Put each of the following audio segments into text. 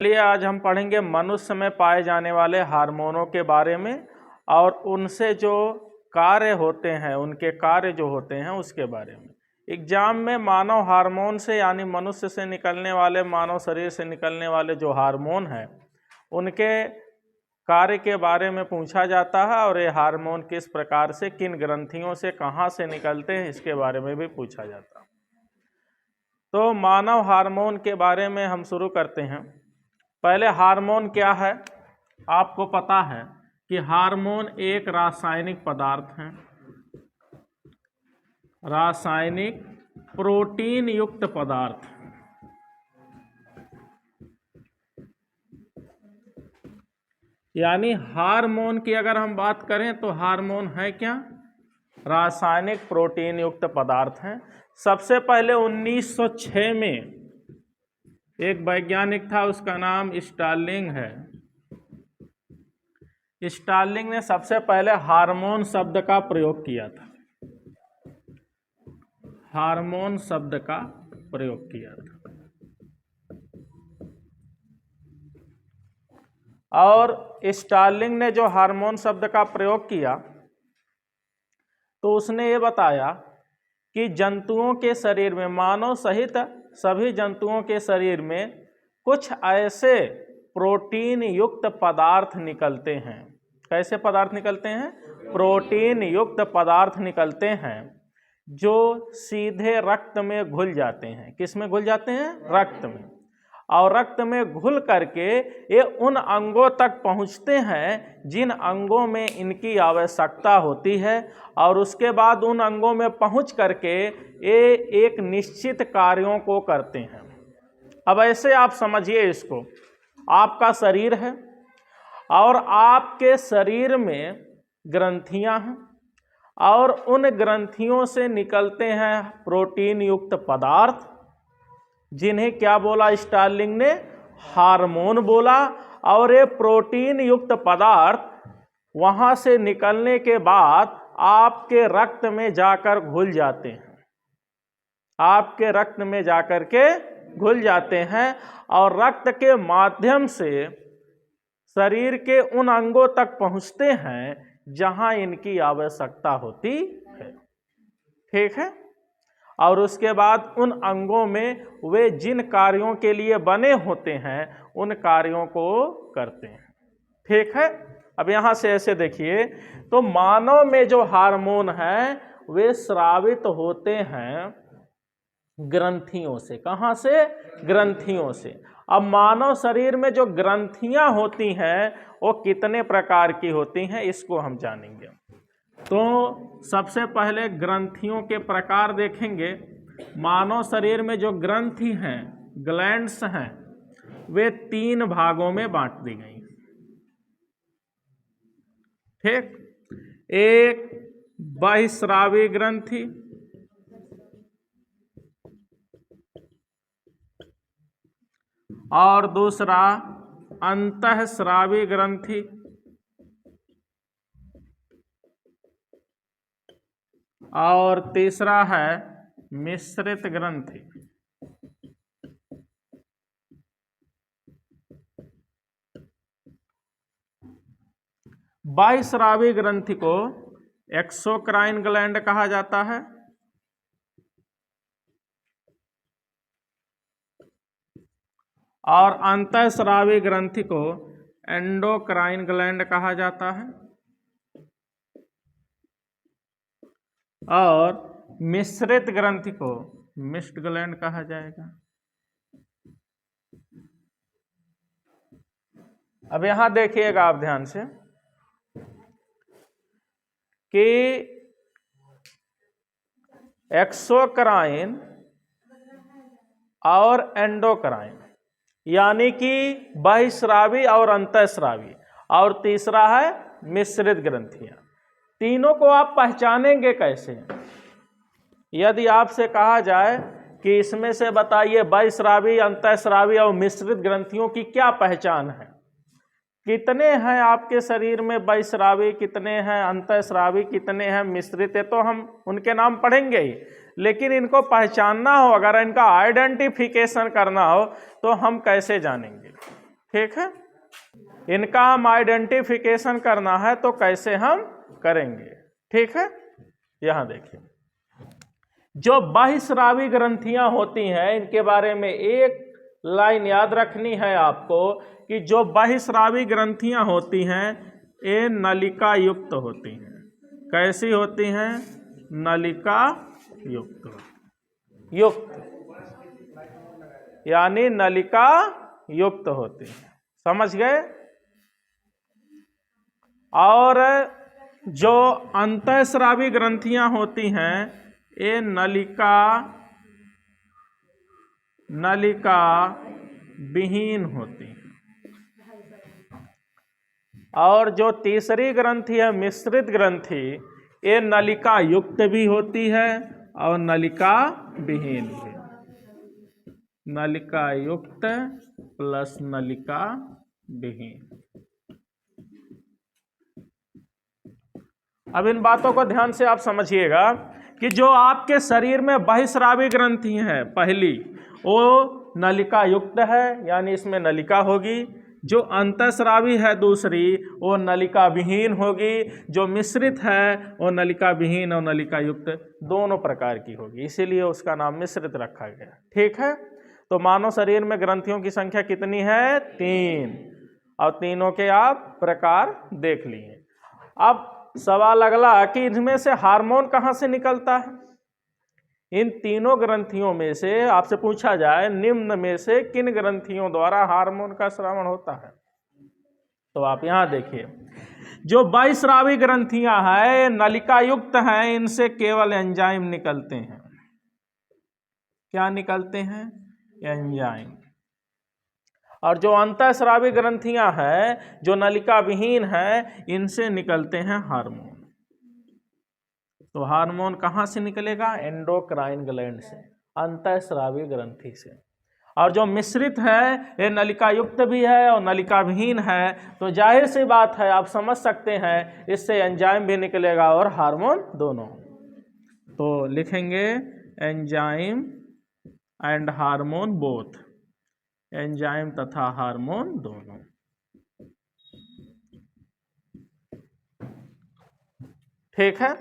चलिए आज हम पढ़ेंगे मनुष्य में पाए जाने वाले हार्मोनों के बारे में और उनसे जो कार्य होते हैं, उनके कार्य जो होते हैं उसके बारे में। एग्जाम में मानव हार्मोन से यानी मनुष्य से निकलने वाले, मानव शरीर से निकलने वाले जो हार्मोन हैं उनके कार्य के बारे में पूछा जाता है और ये हार्मोन किस प्रकार से, किन ग्रंथियों से, कहाँ से निकलते हैं, इसके बारे में भी पूछा जाता है। तो मानव हार्मोन के बारे में हम शुरू करते हैं। पहले हार्मोन क्या है? आपको पता है कि हार्मोन एक रासायनिक पदार्थ है, रासायनिक प्रोटीन युक्त पदार्थ। यानी हार्मोन की अगर हम बात करें तो हार्मोन है क्या? रासायनिक प्रोटीन युक्त पदार्थ हैं। सबसे पहले 1906 में एक वैज्ञानिक था, उसका नाम स्टार्लिंग है। स्टार्लिंग ने सबसे पहले हार्मोन शब्द का प्रयोग किया था, हार्मोन शब्द का प्रयोग किया था। और स्टार्लिंग ने जो हार्मोन शब्द का प्रयोग किया तो उसने ये बताया कि जंतुओं के शरीर में, मानव सहित सभी जंतुओं के शरीर में कुछ ऐसे प्रोटीन युक्त पदार्थ निकलते हैं। कैसे पदार्थ निकलते हैं? प्रोटीन युक्त पदार्थ निकलते हैं जो सीधे रक्त में घुल जाते हैं। किस में घुल जाते हैं? रक्त में। और रक्त में घुल करके ये उन अंगों तक पहुंचते हैं जिन अंगों में इनकी आवश्यकता होती है, और उसके बाद उन अंगों में पहुंच करके ये एक निश्चित कार्यों को करते हैं। अब ऐसे आप समझिए इसको, आपका शरीर है और आपके शरीर में ग्रंथियां हैं और उन ग्रंथियों से निकलते हैं प्रोटीन युक्त पदार्थ, जिन्हें क्या बोला स्टार्लिंग ने? हार्मोन बोला। और ये प्रोटीन युक्त पदार्थ वहां से निकलने के बाद आपके रक्त में जाकर घुल जाते हैं, आपके रक्त में जाकर के घुल जाते हैं और रक्त के माध्यम से शरीर के उन अंगों तक पहुंचते हैं जहां इनकी आवश्यकता होती है। ठीक है? और उसके बाद उन अंगों में वे जिन कार्यों के लिए बने होते हैं उन कार्यों को करते हैं। ठीक है? अब यहां से ऐसे देखिए, तो मानव में जो हार्मोन हैं वे स्रावित होते हैं ग्रंथियों से। कहां से? ग्रंथियों से। अब मानव शरीर में जो ग्रंथियां होती हैं वो कितने प्रकार की होती हैं इसको हम जानेंगे। तो सबसे पहले ग्रंथियों के प्रकार देखेंगे। मानव शरीर में जो ग्रंथि हैं, ग्लैंड्स हैं, वे 3 भागों में बांट दी गई। ठीक? एक बहिस्रावी ग्रंथि, और दूसरा अंतःस्रावी ग्रंथि, और तीसरा है मिश्रित ग्रंथि। बहिस्रावी ग्रंथि को एक्सोक्राइन ग्लैंड कहा जाता है, और अंतःस्रावी ग्रंथि को एंडोक्राइन ग्लैंड कहा जाता है, और मिश्रित ग्रंथि को मिक्स्ड ग्लैंड कहा जाएगा। अब यहां देखिएगा आप ध्यान से कि एक्सोक्राइन और एंडोक्राइन यानी कि बहिस्रावी और अंतःस्रावी, और तीसरा है मिश्रित ग्रंथियां। तीनों को आप पहचानेंगे कैसे? यदि आपसे कहा जाए कि इसमें से बताइए बहिस्रावी, अंतःस्रावी और मिश्रित ग्रंथियों की क्या पहचान है, कितने हैं आपके शरीर में बहिस्रावी, कितने हैं अंतःस्रावी, कितने हैं मिश्रित है, तो हम उनके नाम पढ़ेंगे ही, लेकिन इनको पहचानना हो, अगर इनका आइडेंटिफिकेशन करना हो तो हम कैसे जानेंगे? ठीक है, इनका हम आइडेंटिफिकेशन करना है तो कैसे हम करेंगे। ठीक है, यहां देखिए, जो बहिस्रावी ग्रंथियां होती हैं इनके बारे में एक लाइन याद रखनी है आपको कि जो बहिस्रावी ग्रंथियां होती हैं ये नलिका युक्त होती हैं। कैसी होती हैं? नलिका युक्त यानी नलिका युक्त होती हैं। समझ गए? और जो अंतःस्रावी ग्रंथियां होती हैं ये नलिका विहीन होती हैं। और जो तीसरी ग्रंथि है मिश्रित ग्रंथि, ये नलिका युक्त भी होती है और नलिका विहीन भी। नलिका युक्त प्लस नलिका विहीन। अब इन बातों को ध्यान से आप समझिएगा कि जो आपके शरीर में बहिस्रावी ग्रंथि है पहली, वो नलिका युक्त है यानी इसमें नलिका होगी। जो अंतःस्रावी है दूसरी, वो नलिका विहीन होगी। जो मिश्रित है वो नलिका विहीन और नलिका युक्त दोनों प्रकार की होगी, इसीलिए उसका नाम मिश्रित रखा गया। ठीक है, तो मानव शरीर में ग्रंथियों की संख्या कितनी है? 3, और तीनों के आप प्रकार देख लिए। अब सवाल अगला कि इनमें से हार्मोन कहाँ से निकलता है? इन तीनों ग्रंथियों में से आपसे पूछा जाए निम्न में से किन ग्रंथियों द्वारा हार्मोन का स्रावण होता है, तो आप यहां देखिए, जो बहिस्रावी ग्रंथियां हैं नलिका युक्त हैं, इनसे केवल एंजाइम निकलते हैं। क्या निकलते हैं? एंजाइम। और जो अंतःस्रावी ग्रंथियां हैं जो नलिका विहीन है, इनसे निकलते हैं हार्मोन। तो हार्मोन कहाँ से निकलेगा? एंडोक्राइन ग्लैंड से, अंतःस्रावी ग्रंथि से। और जो मिश्रित है ये नलिका युक्त भी है और नलिका विहीन है, तो जाहिर सी बात है आप समझ सकते हैं इससे एंजाइम भी निकलेगा और हार्मोन दोनों। तो लिखेंगे enzyme and hormone both, enzyme तथा हार्मोन दोनों। ठीक है,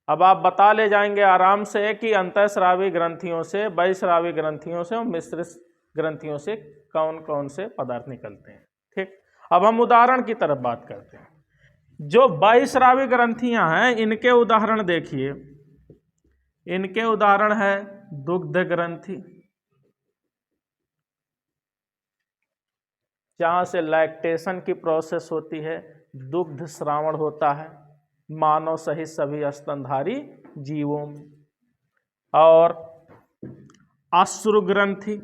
अब आप बता ले जाएंगे आराम से कि अंतःस्रावी ग्रंथियों से, बहिस्रावी ग्रंथियों से और मिश्रित ग्रंथियों से कौन कौन से पदार्थ निकलते हैं। ठीक, अब हम उदाहरण की तरफ बात करते हैं। जो बहिस्रावी ग्रंथियां हैं इनके उदाहरण देखिए। इनके उदाहरण है दुग्ध ग्रंथि, जहां से लैक्टेशन की प्रोसेस होती है, दुग्ध श्रावण होता है मानव सहित सभी स्तनधारी जीवों में। और अश्रु ग्रंथि,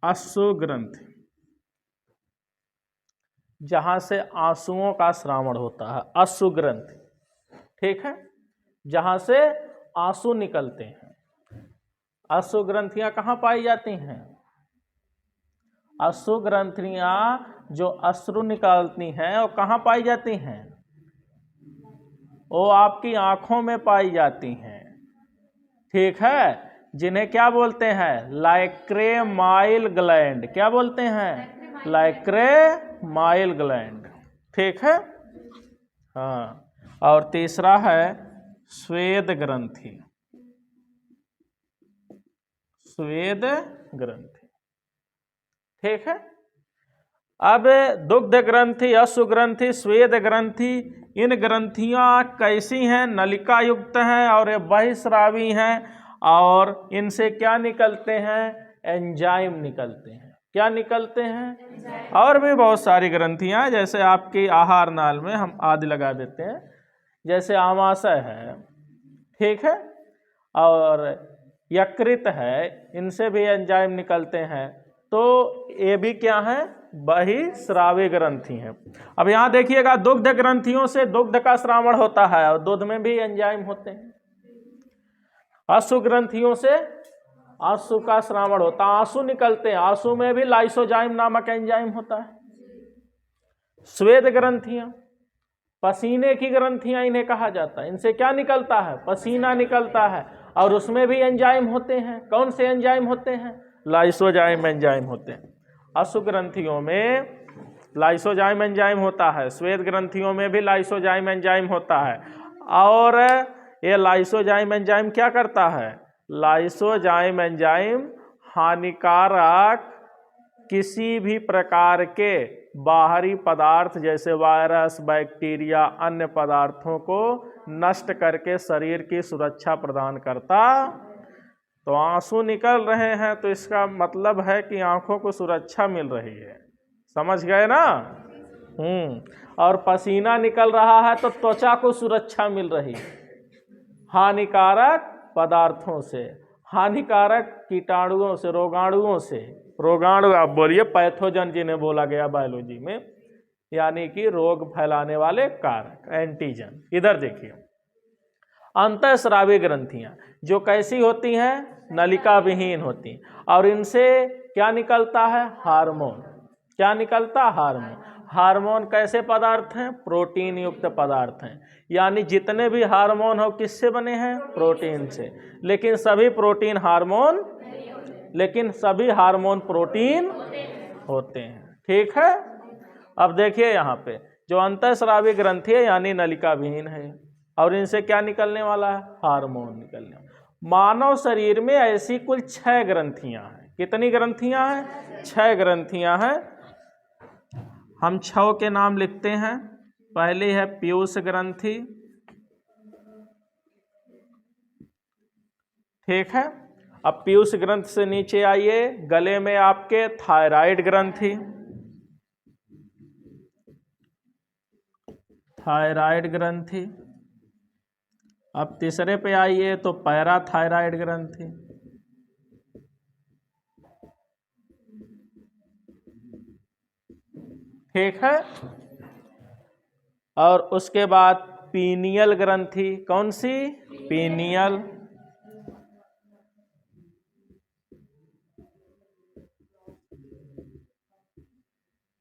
अश्रु ग्रंथि जहां से आंसुओं का श्रावण होता है, अश्रु ग्रंथि। ठीक है, जहां से आंसू निकलते हैं। अश्रु ग्रंथियां कहाँ पाई जाती हैं? अश्रु ग्रंथियां जो अश्रु निकालती हैं वो कहाँ पाई जाती हैं? वो आपकी आंखों में पाई जाती हैं। ठीक है, जिन्हें क्या बोलते हैं? लाइक्रेमाइल ग्लैंड। क्या बोलते हैं? लाइक्रेमाइल ग्लैंड। ठीक है, हाँ। और तीसरा है स्वेद ग्रंथि, स्वेद ग्रंथि। ठीक है, अब दुग्ध ग्रंथि, अश्रु ग्रंथि, स्वेद ग्रंथि, इन ग्रंथियां कैसी हैं? नलिका युक्त हैं और ये बहिस्रावी हैं। और इनसे क्या निकलते हैं? एंजाइम निकलते हैं। क्या निकलते हैं? और भी बहुत सारी ग्रंथियां, जैसे आपकी आहार नाल में हम आदि लगा देते हैं, जैसे आमाशय है। ठीक है, और यकृत है, इनसे भी एंजाइम निकलते हैं। तो ये भी क्या है? बहिस्रावी ग्रंथि हैं। अब यहां देखिएगा, दुग्ध ग्रंथियों से दुग्ध का श्रावण होता है और दूध में भी एंजाइम होते हैं। अश्रु ग्रंथियों से आंसू का श्रावण होता है, आंसू निकलते हैं, आंसू में भी लाइसोजाइम नामक एंजाइम होता है। स्वेद ग्रंथियां, पसीने की ग्रंथियां इन्हें कहा जाता है। इनसे क्या निकलता है? पसीना निकलता है और उसमें भी एंजाइम होते हैं। कौन से एंजाइम होते हैं? लाइसोजाइम एंजाइम होते हैं। अशु ग्रंथियों में लाइसोजाइम एंजाइम होता है, श्वेत ग्रंथियों में भी लाइसोजाइम एंजाइम होता है। और ये लाइसोजाइम एंजाइम क्या करता है? लाइसोजाइम एंजाइम हानिकारक किसी भी प्रकार के बाहरी पदार्थ जैसे वायरस, बैक्टीरिया, अन्य पदार्थों को नष्ट करके शरीर की सुरक्षा प्रदान करता। तो आंसू निकल रहे हैं तो इसका मतलब है कि आंखों को सुरक्षा मिल रही है, समझ गए ना? और पसीना निकल रहा है तो त्वचा को सुरक्षा मिल रही है हानिकारक पदार्थों से, हानिकारक कीटाणुओं से, रोगाणुओं से। रोगाणु आप बोलिए, पैथोजन जिन्हें बोला गया बायोलॉजी में, यानी कि रोग फैलाने वाले कारक, एंटीजन। इधर देखिए, अंतःस्रावी ग्रंथियां जो कैसी होती हैं? नलिका विहीन होती हैं, और इनसे क्या निकलता है? हार्मोन। क्या निकलता? हार्मोन। हार्मोन कैसे पदार्थ हैं? प्रोटीन युक्त पदार्थ हैं। यानी जितने भी हार्मोन हो किससे बने हैं? प्रोटीन से। लेकिन सभी हार्मोन प्रोटीन होते हैं। ठीक है। अब देखिए यहाँ पे जो अंतःस्रावी ग्रंथि है यानी नलिका विहीन है, और इनसे क्या निकलने वाला है? हार्मोन निकलने वाला। मानव शरीर में ऐसी कुल 6 ग्रंथियां हैं। कितनी ग्रंथियां हैं? 6 ग्रंथियां हैं। हम 6 के नाम लिखते हैं। पहली है पीयूष ग्रंथि, ठीक है। अब पीयूष ग्रंथि से नीचे आइए, गले में आपके थायराइड ग्रंथि, थायराइड ग्रंथि। अब तीसरे पे आइए तो पैराथायराइड ग्रंथि, ठीक है। और उसके बाद पीनियल ग्रंथि, कौन सी? पीनियल।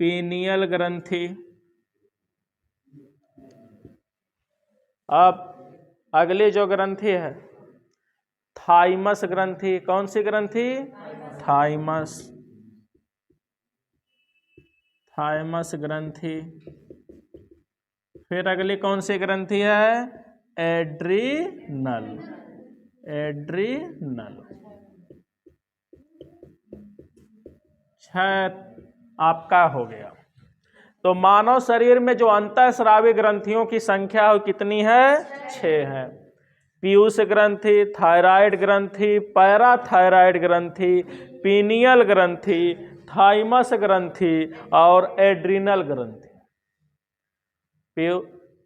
पीनियल ग्रंथि। अब अगली जो ग्रंथि है थाइमस ग्रंथि, कौन सी ग्रंथि? थाइमस, थाइमस ग्रंथि। फिर अगली कौन सी ग्रंथि है? Adrenal, adrenal. 6 आपका हो गया। तो मानव शरीर में जो अंतःस्रावी ग्रंथियों की संख्या है कितनी है? 6 है। पीयूष ग्रंथि, थायराइड ग्रंथि, पैराथायराइड ग्रंथि, पीनियल ग्रंथि, थाइमस ग्रंथि और एड्रीनल ग्रंथि।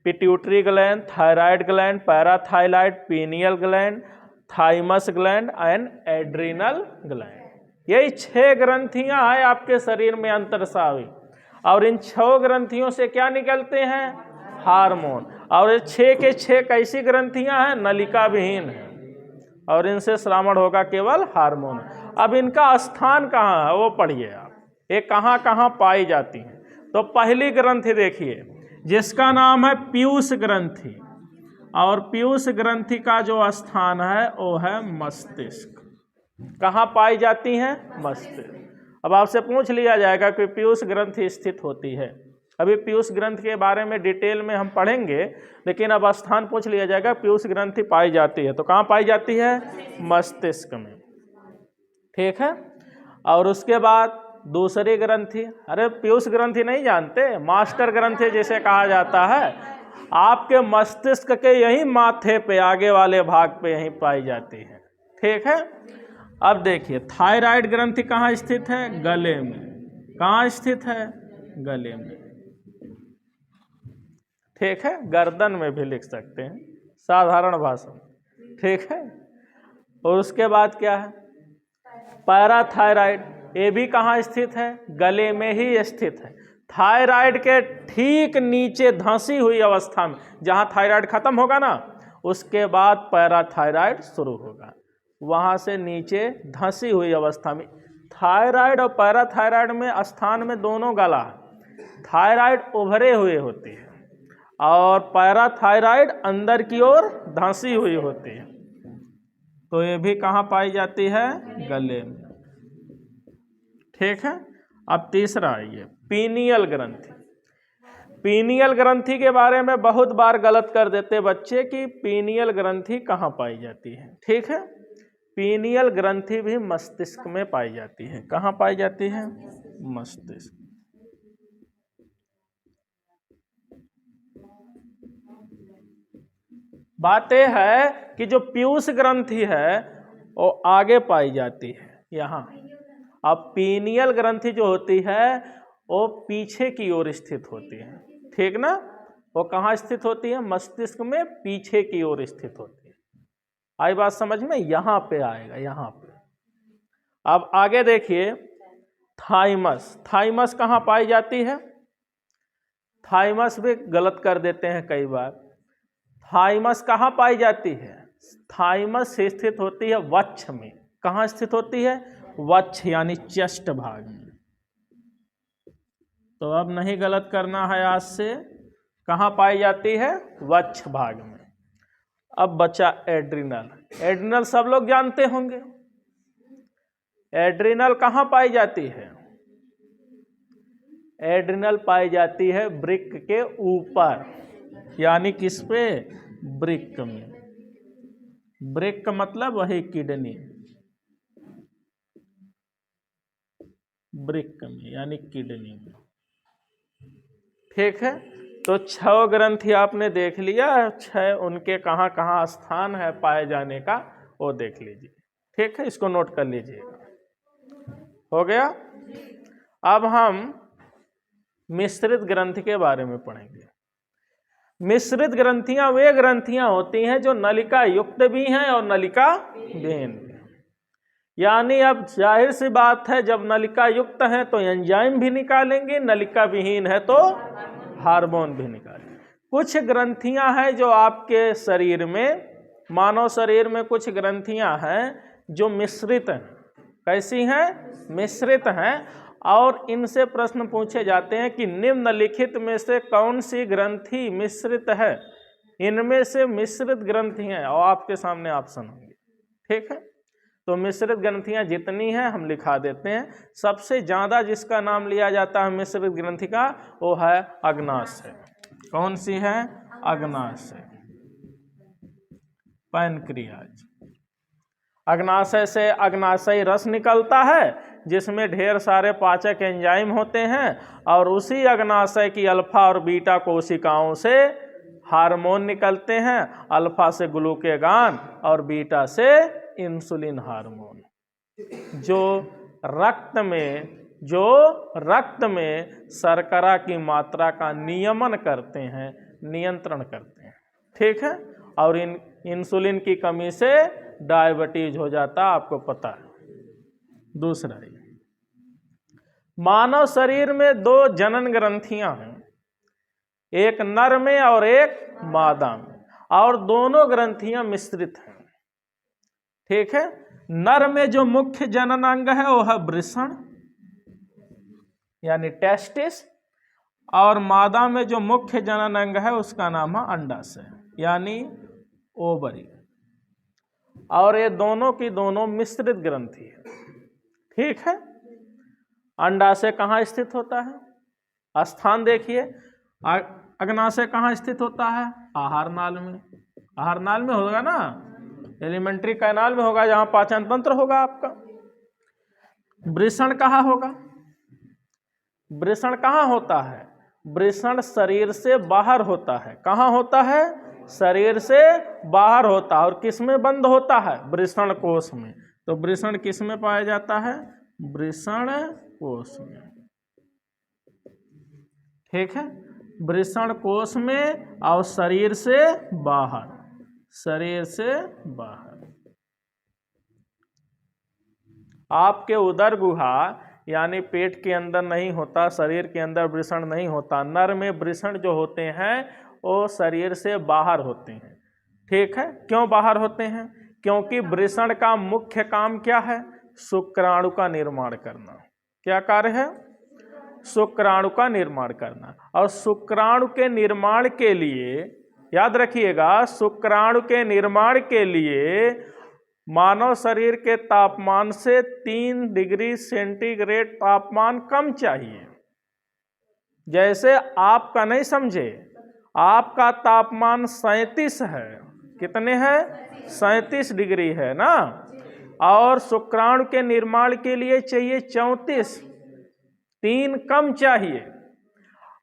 Pituitary gland, thyroid gland, parathyroid, pineal gland, thymus gland and adrenal gland. यही 6 ग्रंथियां हैं आपके शरीर में अंतःस्रावी, और इन 6 ग्रंथियों से क्या निकलते हैं? हार्मोन। और ये 6 के 6 कैसी ग्रंथियां हैं? नलिका विहीन है, और इनसे श्रावण होगा केवल हार्मोन। अब इनका स्थान कहाँ है वो पढ़िए आप, ये कहाँ कहाँ पाई जाती हैं। तो पहली ग्रंथि देखिए जिसका नाम है पीयूष ग्रंथि, और पीयूष ग्रंथि का जो स्थान है वो है मस्तिष्क। कहाँ पाई जाती हैं? मस्तिष्क। अब आपसे पूछ लिया जाएगा कि पीयूष ग्रंथि स्थित होती है। अभी पीयूष ग्रंथि के बारे में डिटेल में हम पढ़ेंगे, लेकिन अब स्थान पूछ लिया जाएगा पीयूष ग्रंथि पाई जाती है, तो कहाँ पाई जाती है? मस्तिष्क में, ठीक है। और उसके बाद दूसरी ग्रंथि, अरे पीयूष ग्रंथि नहीं जानते? मास्टर ग्रंथि जिसे कहा जाता है, आपके मस्तिष्क के यही माथे पे, आगे वाले भाग पे यहीं पाई जाती है, ठीक है। अब देखिए थायराइड ग्रंथि कहाँ स्थित है? गले में। कहाँ स्थित है? गले में, ठीक है। गर्दन में भी लिख सकते हैं साधारण भाषा, ठीक है। और उसके बाद क्या है? पैराथायराइड, ये भी कहाँ स्थित है? गले में ही स्थित है। थायराइड के ठीक नीचे धंसी हुई अवस्था में, जहाँ थायराइड खत्म होगा ना उसके बाद पैराथायराइड शुरू होगा, वहाँ से नीचे धंसी हुई अवस्था में। थायराइड और पैराथायराइड में स्थान में दोनों गला है। थायराइड उभरे हुए होती है और पैराथायराइड अंदर की ओर धंसी हुई होती है। तो ये भी कहाँ पाई जाती है? गले में। ठीक है। अब तीसरा आइए, पीनियल ग्रंथि। पीनियल ग्रंथि के बारे में बहुत बार गलत कर देते बच्चे कि पीनियल ग्रंथि कहाँ पाई जाती है। ठीक है, पीनियल ग्रंथि भी मस्तिष्क में पाई जाती है। कहाँ पाई जाती है? मस्तिष्क। बात यह है कि जो पीयूष ग्रंथि है वो आगे पाई जाती है यहाँ। अब पीनियल ग्रंथि जो होती है वो पीछे की ओर स्थित होती है। ठीक ना, वो कहाँ स्थित होती है? मस्तिष्क में पीछे की ओर स्थित होती है। आई बात समझ में? यहाँ पे आएगा, यहाँ पे। अब आगे देखिए, थाइमस। थाइमस कहाँ पाई जाती है? थाइमस भी गलत कर देते हैं कई बार। थाइमस कहाँ पाई जाती है? थाइमस स्थित होती है वक्ष में। कहाँ स्थित होती है? वक्ष यानी चेस्ट भाग में। तो अब नहीं गलत करना है आज से। कहाँ पाई जाती है? वक्ष भाग में। अब बचा एड्रिनल। एड्रिनल सब लोग जानते होंगे। एड्रिनल कहाँ पाई जाती है? एड्रिनल पाई जाती है वृक्क के ऊपर, यानी किस पे? वृक्क में। वृक्क मतलब वही किडनी, वृक्क में यानी किडनी में। ठीक है, तो 6 ग्रंथि आपने देख लिया। 6 उनके कहाँ कहाँ स्थान है पाए जाने का वो देख लीजिए। ठीक है, इसको नोट कर लीजिएगा। हो गया। अब हम मिश्रित ग्रंथि के बारे में पढ़ेंगे। मिश्रित ग्रंथियां वे ग्रंथियां होती हैं जो नलिका युक्त भी हैं और नलिका विहीन भी। यानी अब जाहिर सी बात है, जब नलिका युक्त है तो एंजाइम भी निकालेंगे, नलिका विहीन है तो हार्मोन भी निकालेंगे। कुछ ग्रंथियां हैं जो आपके शरीर में, मानव शरीर में कुछ ग्रंथियां हैं जो मिश्रित हैं। कैसी हैं? मिश्रित हैं। और इनसे प्रश्न पूछे जाते हैं कि निम्नलिखित में से कौन सी ग्रंथि मिश्रित है। इनमें से मिश्रित ग्रंथियां और आपके सामने ऑप्शन होंगे। ठीक है, तो मिश्रित ग्रंथियां जितनी हैं हम लिखा देते हैं। सबसे ज्यादा जिसका नाम लिया जाता है मिश्रित ग्रंथि का वो है अग्नाशय। कौन सी है? अग्नाशय, पैनक्रियाज। अग्नाशय से अग्नाशयी रस निकलता है जिसमें ढेर सारे पाचक एंजाइम होते हैं, और उसी अग्नाशय की अल्फा और बीटा कोशिकाओं से हार्मोन निकलते हैं। अल्फा से ग्लूकेगान और बीटा से इंसुलिन हार्मोन, जो रक्त में शर्करा की मात्रा का नियमन करते हैं, नियंत्रण करते हैं। ठीक है, और इंसुलिन की कमी से डायबिटीज हो जाता, आपको पता है। दूसरा, मानव शरीर में 2 जनन ग्रंथियां हैं, एक नर में और एक मादा में, और दोनों ग्रंथियां मिश्रित हैं। ठीक है, नर में जो मुख्य जनन अंग है वो है वृषण यानी टेस्टिस, और मादा में जो मुख्य जनन अंग है उसका नाम है अंडाशय यानी ओवरी। और ये दोनों की दोनों मिश्रित ग्रंथि है। ठीक है, अंडाशय कहाँ स्थित होता है? स्थान देखिए। अग्नाशय कहाँ स्थित होता है? आहार नाल में। आहार नाल में होगा ना, एलिमेंट्री कैनाल में होगा, जहां पाचन तंत्र होगा आपका। वृषण कहाँ होगा? वृषण कहाँ होता है? वृषण शरीर से बाहर होता है। कहाँ होता है? शरीर से बाहर होता है। और किस में बंद होता है? वृषण कोश में। तो वृषण किस में पाया जाता है? वृषण कोश में। ठीक है, वृषण कोश में और शरीर से बाहर, शरीर से बाहर। आपके उदर गुहा यानी पेट के अंदर नहीं होता, शरीर के अंदर वृषण नहीं होता। नर में वृषण जो होते हैं वो शरीर से बाहर होते हैं। ठीक है, क्यों बाहर होते हैं? क्योंकि वृषण का मुख्य काम क्या है? शुक्राणु का निर्माण करना। क्या कार्य है? शुक्राणु का निर्माण करना। और शुक्राणु के निर्माण के लिए याद रखिएगा, शुक्राणु के निर्माण के लिए मानव शरीर के तापमान से 3 डिग्री सेंटीग्रेड तापमान कम चाहिए। जैसे आपका नहीं समझे, आपका तापमान 37 है, कितने है? 37 डिग्री है ना, और शुक्राणु के निर्माण के लिए चाहिए 34, 3 कम चाहिए।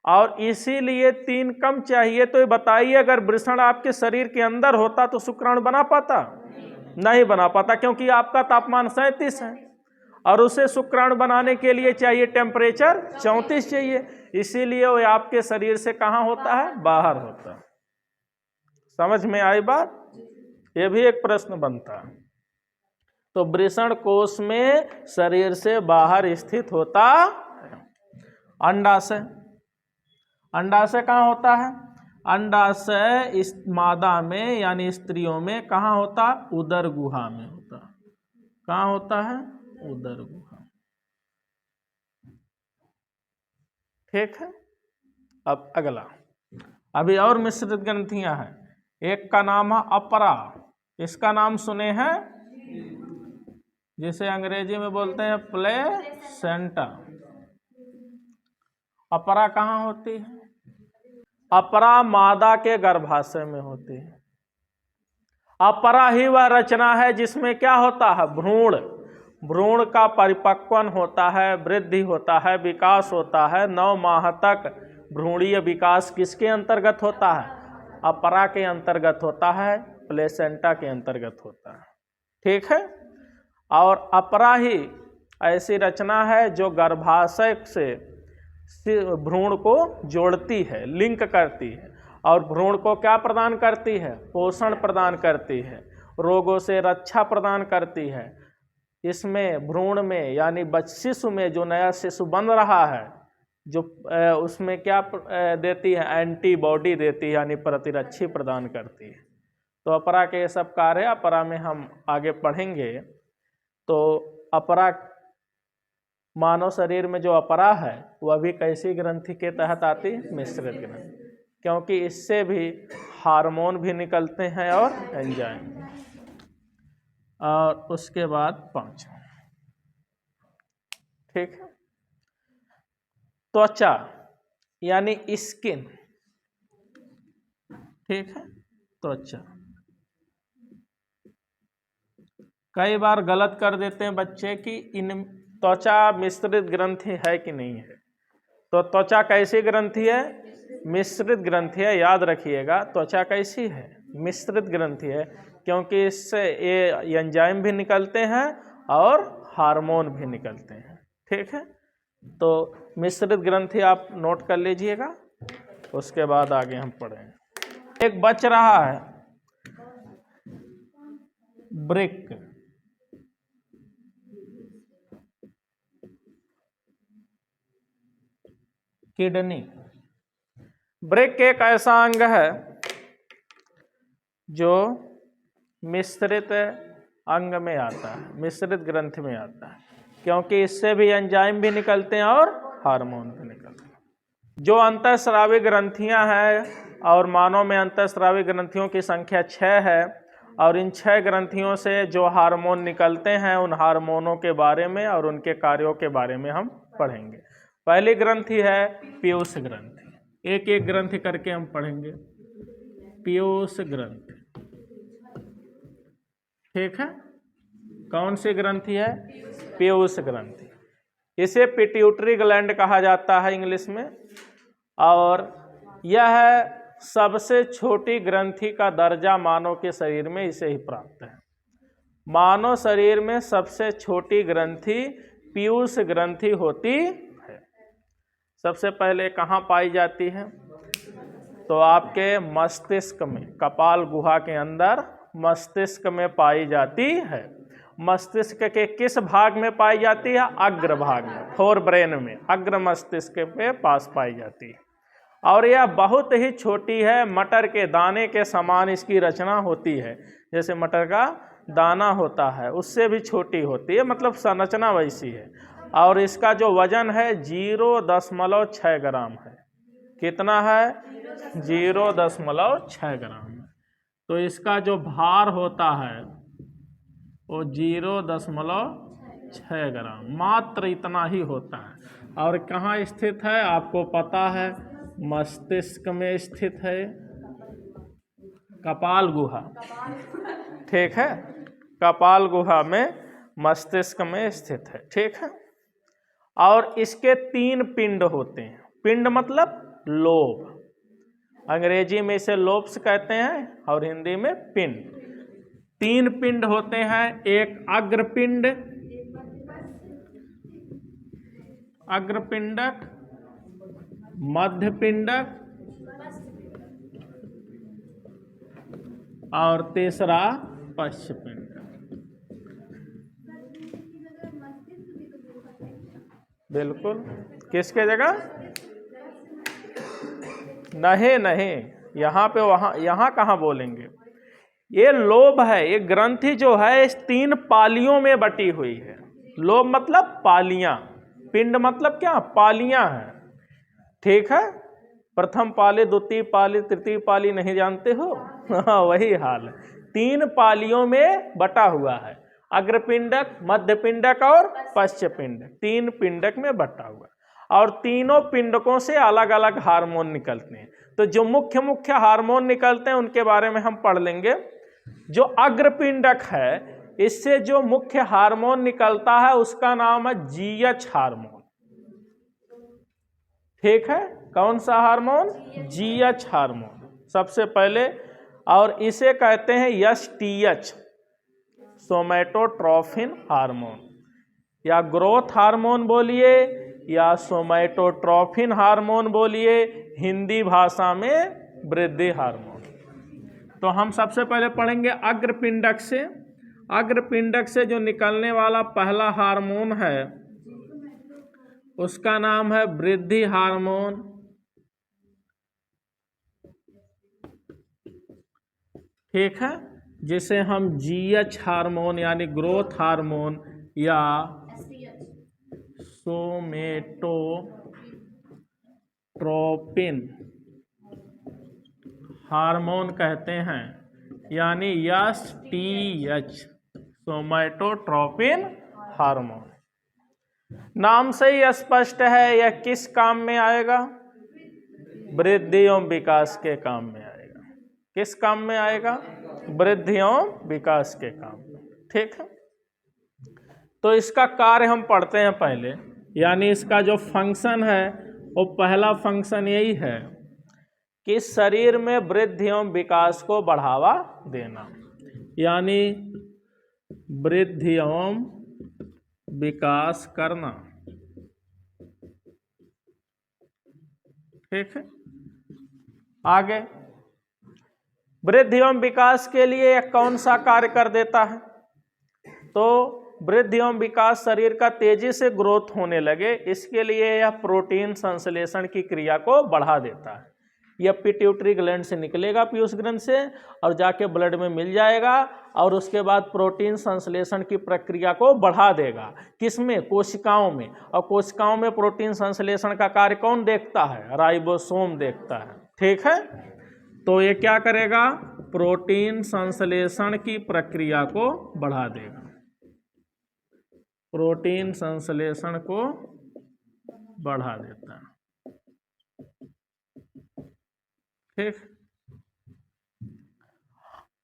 और इसीलिए 3 कम चाहिए। तो ये बताइए, अगर वृषण आपके शरीर के अंदर होता तो शुक्राणु बना पाता? नहीं बना पाता, क्योंकि आपका तापमान 37 है और उसे शुक्राणु बनाने के लिए चाहिए टेम्परेचर 34 चाहिए। इसीलिए वो आपके शरीर से कहाँ होता है? बाहर होता है। समझ में आई बात? ये भी एक प्रश्न बनता है। तो वृषण कोश में शरीर से बाहर स्थित होता है। अंडाशय, अंडाशय कहाँ होता है? अंडाशय इस मादा में यानी स्त्रियों में कहाँ होता? उदर गुहा में होता। कहाँ होता है? उदर गुहा। ठीक है। अब अगला, अभी और मिश्रित ग्रंथियां हैं। एक का नाम है अपरा, इसका नाम सुने हैं? जिसे अंग्रेजी में बोलते हैं प्लेसेंटा। अपरा कहाँ होती है? अपरा मादा के गर्भाशय में होती है। अपरा ही वह रचना है जिसमें क्या होता है? भ्रूण, भ्रूण का परिपक्वन होता है, वृद्धि होता है, विकास होता है। 9 माह तक भ्रूणीय विकास किसके अंतर्गत होता है? अपरा के अंतर्गत होता है, प्लेसेंटा के अंतर्गत होता है। ठीक है। और अपरा ही ऐसी रचना है जो गर्भाशय से भ्रूण को जोड़ती है, लिंक करती है, और भ्रूण को क्या प्रदान करती है? पोषण प्रदान करती है, रोगों से रक्षा प्रदान करती है। इसमें भ्रूण में यानी शिशु में जो नया शिशु बन रहा है, जो उसमें क्या देती है? एंटीबॉडी देती है, यानी प्रतिरक्षी प्रदान करती है। तो अपरा के सब कार्य अपरा में हम आगे पढ़ेंगे। तो अपरा, मानव शरीर में जो अपरा है वह भी कैसी ग्रंथि के तहत आती? मिश्रित ग्रंथि, क्योंकि इससे भी हार्मोन भी निकलते हैं और एंजाइम। और उसके बाद 5, ठीक है, त्वचा यानी स्किन। ठीक है, त्वचा। कई बार गलत कर देते हैं बच्चे कि इन त्वचा मिश्रित ग्रंथि है कि नहीं है। तो त्वचा कैसी ग्रंथि है? मिश्रित ग्रंथि है। याद रखिएगा, त्वचा कैसी है? मिश्रित ग्रंथि है, क्योंकि इससे ये एंजाइम भी निकलते हैं और हार्मोन भी निकलते हैं। ठीक है, तो मिश्रित ग्रंथि आप नोट कर लीजिएगा, उसके बाद आगे हम पढ़ेंगे। एक बच रहा है ब्रिक, किडनी। ब्रिक एक ऐसा अंग है जो मिश्रित अंग में आता है, मिश्रित ग्रंथि में आता है, क्योंकि इससे भी एंजाइम भी निकलते हैं और हार्मोन भी निकलते हैं। जो अंतःस्रावी ग्रंथियां हैं, और मानव में अंतःस्रावी ग्रंथियों की संख्या 6 है, और इन 6 ग्रंथियों से जो हार्मोन निकलते हैं, उन हार्मोनों के बारे में और उनके कार्यों के बारे में हम पढ़ेंगे। पहली ग्रंथि है पीयूष ग्रंथि। एक एक ग्रंथि करके हम पढ़ेंगे। पीयूष ग्रंथि, ठीक है, कौन सी ग्रंथि है? पीयूष ग्रंथि। इसे पिट्यूटरी ग्लैंड कहा जाता है इंग्लिश में, और यह सबसे छोटी ग्रंथि का दर्जा मानव के शरीर में इसे ही प्राप्त है। मानव शरीर में सबसे छोटी ग्रंथि पीयूष ग्रंथि होती है। सबसे पहले कहाँ पाई जाती है? तो आपके मस्तिष्क में, कपाल गुहा के अंदर मस्तिष्क में पाई जाती है। मस्तिष्क के किस भाग में पाई जाती है? अग्र भाग में, फोर ब्रेन में, अग्र मस्तिष्क के पास पाई जाती है। और यह बहुत ही छोटी है, मटर के दाने के समान इसकी रचना होती है। जैसे मटर का दाना होता है उससे भी छोटी होती है, मतलब संरचना वैसी है। और इसका जो वजन है 0.6 ग्राम है। कितना है? 0.6 ग्राम है। तो इसका जो भार होता है वो 0.6 ग्राम, मात्र इतना ही होता है। और कहाँ स्थित है आपको पता है, मस्तिष्क में स्थित है, कपाल गुहा, ठीक है, कपाल गुहा में मस्तिष्क में स्थित है, ठीक है। और इसके 3 पिंड होते हैं, पिंड मतलब लोब, अंग्रेजी में इसे लोब्स कहते हैं और हिंदी में पिंड। 3 पिंड होते हैं, एक अग्रपिंड, अग्रपिंडक, मध्यपिंडक और तीसरा पश्चपिंडक। बिल्कुल, किसके जगह? नहीं, यहाँ पे वहाँ, यहाँ कहाँ बोलेंगे। ये लोब है, ये ग्रंथि जो है इस 3 पालियों में बटी हुई है। लोब मतलब पालियां, पिंड मतलब क्या? पालियां हैं, ठीक है। प्रथम पाली, द्वितीय पाली, तृतीय पाली नहीं जानते हो? वही हाल है, 3 पालियों में बटा हुआ है, अग्रपिंडक, मध्यपिंडक और पश्चपिंडक, 3 पिंडक में बटा हुआ। और तीनों पिंडकों से अलग अलग हार्मोन निकलते हैं। तो जो मुख्य मुख्य हार्मोन निकलते हैं उनके बारे में हम पढ़ लेंगे। जो अग्रपिंडक है, इससे जो मुख्य हार्मोन निकलता है उसका नाम है जीएच हार्मोन, ठीक है। कौन सा हार्मोन? जीएच हार्मोन सबसे पहले, और इसे कहते हैं एसटीएच, सोमैटोट्रोफिन हार्मोन, या ग्रोथ हार्मोन बोलिए या सोमैटोट्रोफिन हार्मोन बोलिए, हिंदी भाषा में वृद्धि हार्मोन। तो हम सबसे पहले पढ़ेंगे अग्रपिंडक से। अग्रपिंडक से जो निकलने वाला पहला हार्मोन है उसका नाम है वृद्धि हार्मोन, ठीक है, जिसे हम जीएच हार्मोन यानी ग्रोथ हार्मोन या सोमैटोट्रोपिन हार्मोन कहते हैं, यानी एसटीएच, सोमैटोट्रोपिन हार्मोन। नाम से ही स्पष्ट है यह किस काम में आएगा? वृद्धि एवं विकास के काम में आएगा। किस काम में आएगा? वृद्धि एवं विकास के काम में, ठीक है। तो इसका कार्य हम पढ़ते हैं पहले, यानी इसका जो फंक्शन है वो पहला फंक्शन यही है कि शरीर में वृद्धि एवं विकास को बढ़ावा देना, यानी वृद्धि एवं विकास करना, ठीक है। आगे वृद्धि एवं विकास के लिए यह कौन सा कार्य कर देता है? तो वृद्धि एवं विकास, शरीर का तेजी से ग्रोथ होने लगे, इसके लिए यह प्रोटीन संश्लेषण की क्रिया को बढ़ा देता है। यह पिट्यूटरी ग्लैंड से निकलेगा, पीयूष ग्रंथ से, और जाके ब्लड में मिल जाएगा और उसके बाद प्रोटीन संश्लेषण की प्रक्रिया को बढ़ा देगा। किसमें? कोशिकाओं में। और कोशिकाओं में प्रोटीन संश्लेषण का कार्य कौन देखता है? राइबोसोम देखता है, ठीक है। तो ये क्या करेगा? प्रोटीन संश्लेषण की प्रक्रिया को बढ़ा देगा, प्रोटीन संश्लेषण को बढ़ा देता है, ठीक।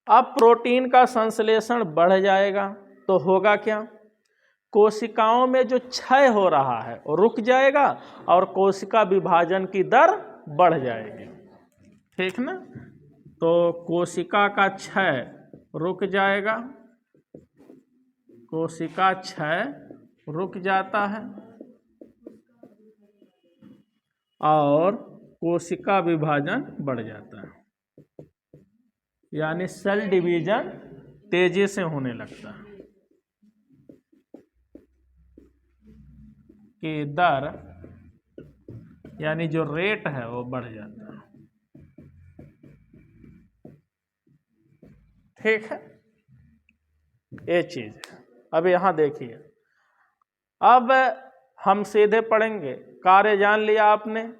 अब प्रोटीन का संश्लेषण बढ़ जाएगा तो होगा क्या? कोशिकाओं में जो क्षय हो रहा है वो रुक जाएगा और कोशिका विभाजन की दर बढ़ जाएगी, ठीक ना। तो कोशिका का क्षय रुक जाएगा, कोशिका क्षय रुक जाता है और कोशिका विभाजन बढ़ जाता है, यानी सेल डिवीजन तेजी से होने लगता है कि दर, यानी जो रेट है वो बढ़ जाता है, ठीक है। ये चीज है। अब यहां देखिए, अब हम सीधे पढ़ेंगे, कार्य जान लिया आपने।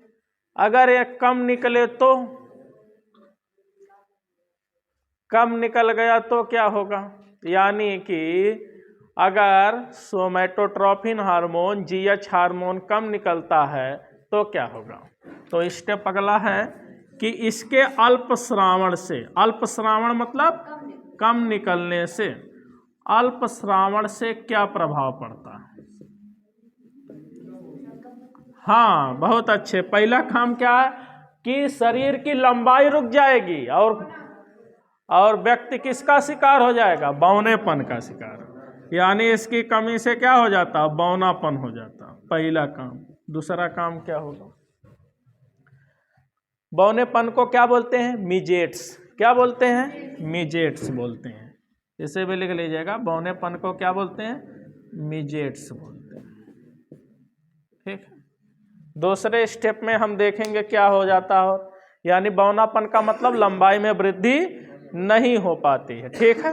अगर ये कम निकले तो, कम निकल गया तो क्या होगा? यानी कि अगर सोमैटोट्रोपिन हार्मोन जीएच हार्मोन कम निकलता है तो क्या होगा। तो स्टेप अगला है कि इसके अल्पस्रावण से, अल्पस्रावण मतलब कम निकलने से, अल्पस्रावण से क्या प्रभाव पड़ता है। हाँ बहुत अच्छे। पहला काम क्या है कि शरीर की लंबाई रुक जाएगी और व्यक्ति किसका शिकार हो जाएगा, बौनेपन का शिकार। यानी इसकी कमी से क्या हो जाता, बौनापन हो जाता, पहला काम। दूसरा काम क्या होगा, बौनेपन को क्या बोलते हैं, मिजेट्स। क्या बोलते हैं, मिजेट्स बोलते हैं। इसे भी लिख लीजिएगा, बौनेपन को क्या बोलते हैं, मिजेट्स बोलते हैं। ठीक है। दूसरे स्टेप में हम देखेंगे क्या हो जाता हो, यानी बौनापन का मतलब लंबाई में वृद्धि नहीं हो पाती है। ठीक है।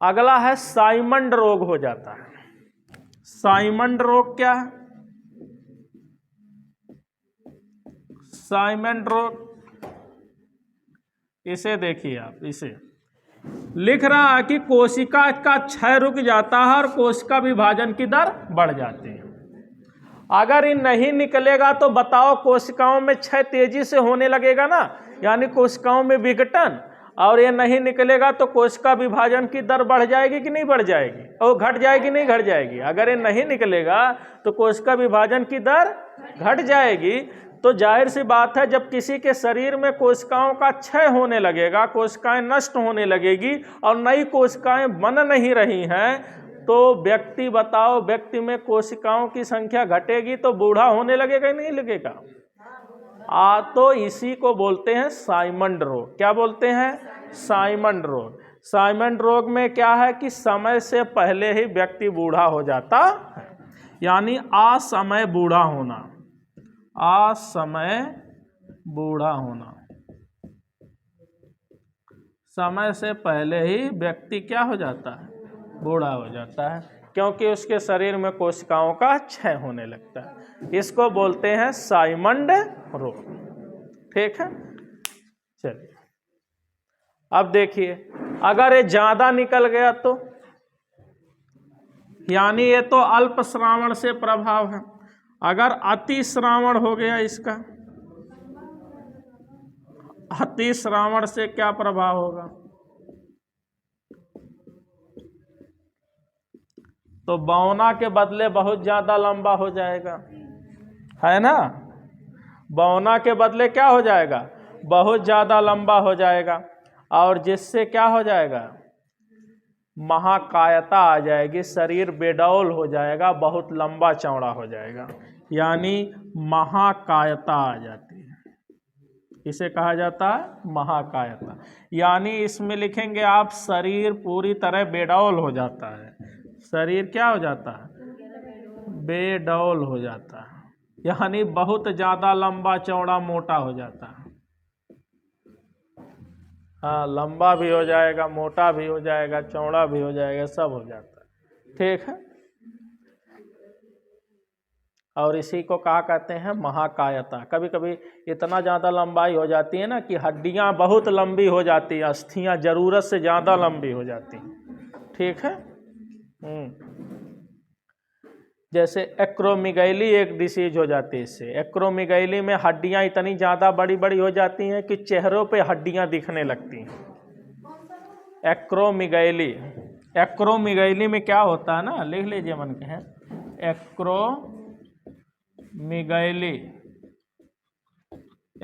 अगला है साइमंड रोग हो जाता है। साइमंड रोग क्या है, साइमंड रोग, इसे देखिए आप, इसे लिख रहा है कि कोशिका का क्षय रुक जाता है और कोशिका विभाजन की दर बढ़ जाती है। अगर ये नहीं निकलेगा तो बताओ कोशिकाओं में क्षय तेजी से होने लगेगा ना, यानी कोशिकाओं में विघटन। और ये नहीं निकलेगा तो कोशिका विभाजन की दर बढ़ जाएगी कि नहीं बढ़ जाएगी, और घट जाएगी नहीं घट जाएगी। अगर ये नहीं निकलेगा तो कोशिका विभाजन की दर घट जाएगी। तो जाहिर सी बात है, जब किसी के शरीर में कोशिकाओं का क्षय होने लगेगा, कोशिकाएं नष्ट होने लगेगी और नई कोशिकाएं बन नहीं रही हैं, तो व्यक्ति बताओ, व्यक्ति में कोशिकाओं की संख्या घटेगी तो बूढ़ा होने लगेगा नहीं लगेगा। तो इसी को बोलते हैं साइमंड रोग। क्या बोलते हैं, साइमंड रोग। साइमंड रोग में क्या है कि समय से पहले ही व्यक्ति बूढ़ा हो जाता है, यानी असमय बूढ़ा होना, असमय बूढ़ा होना। समय से पहले ही व्यक्ति क्या हो जाता है, बूढ़ा हो जाता है, क्योंकि उसके शरीर में कोशिकाओं का क्षय होने लगता है। इसको बोलते हैं साइमंड रोग। ठीक है। चलिए अब देखिए, अगर ये ज्यादा निकल गया तो, यानी ये तो अल्प श्रावण से प्रभाव है। अगर अति श्रावण हो गया इसका, अति श्रावण से क्या प्रभाव होगा, तो बौना के बदले बहुत ज्यादा लंबा हो जाएगा, है ना। बौना के बदले क्या हो जाएगा, बहुत ज्यादा लंबा हो जाएगा, और जिससे क्या हो जाएगा, महाकायता आ जाएगी, शरीर बेडौल हो जाएगा, बहुत लंबा चौड़ा हो जाएगा, यानी महाकायता आ जाती है। इसे कहा जाता है महाकायता। यानी इसमें लिखेंगे आप, शरीर पूरी तरह बेडौल हो जाता है। शरीर क्या हो जाता है, बेडौल हो जाता है, यानी बहुत ज्यादा लंबा चौड़ा मोटा हो जाता है। हाँ, लंबा भी हो जाएगा, मोटा भी हो जाएगा, चौड़ा भी हो जाएगा, सब हो जाता है। ठीक है। और इसी को कहा कहते हैं महाकायता। कभी कभी इतना ज़्यादा लंबाई हो जाती है ना कि हड्डियाँ बहुत लंबी हो जाती है, अस्थियाँ ज़रूरत से ज़्यादा लंबी हो जाती हैं। ठीक है। जैसे एक्रोमीगैली एक डिसीज हो जाती है इससे। एक्रोमीगैली में हड्डियाँ इतनी ज़्यादा बड़ी बड़ी हो जाती हैं कि चेहरों पे हड्डियाँ दिखने लगती हैं। एक्रोमीगैली, एक्रोमीगैली में क्या होता है ना, लिख लीजिए मन के हैं, एक्रोमीगैली,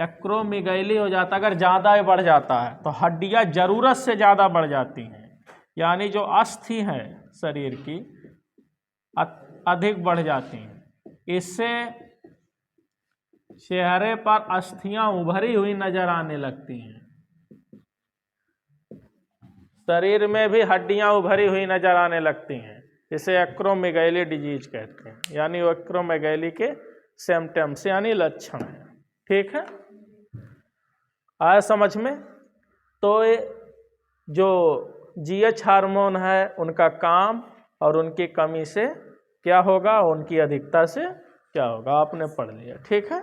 एक्रोमीगैली हो जाता है। अगर ज़्यादा बढ़ जाता है तो हड्डियाँ ज़रूरत से ज़्यादा बढ़ जाती हैं, यानी जो अस्थि है शरीर की अधिक बढ़ जाती हैं। इससे चेहरे पर अस्थियां उभरी हुई नजर आने लगती हैं, शरीर में भी हड्डियां उभरी हुई नजर आने लगती हैं। इसे एक्रोमीगैली डिजीज कहते हैं, यानी वो एक्रोमीगैली के सिम्टम्स यानी लक्षण है। ठीक है, आया समझ में। तो जो जीएच हार्मोन है उनका काम और उनकी कमी से क्या होगा, उनकी अधिकता से क्या होगा, आपने पढ़ लिया। ठीक है।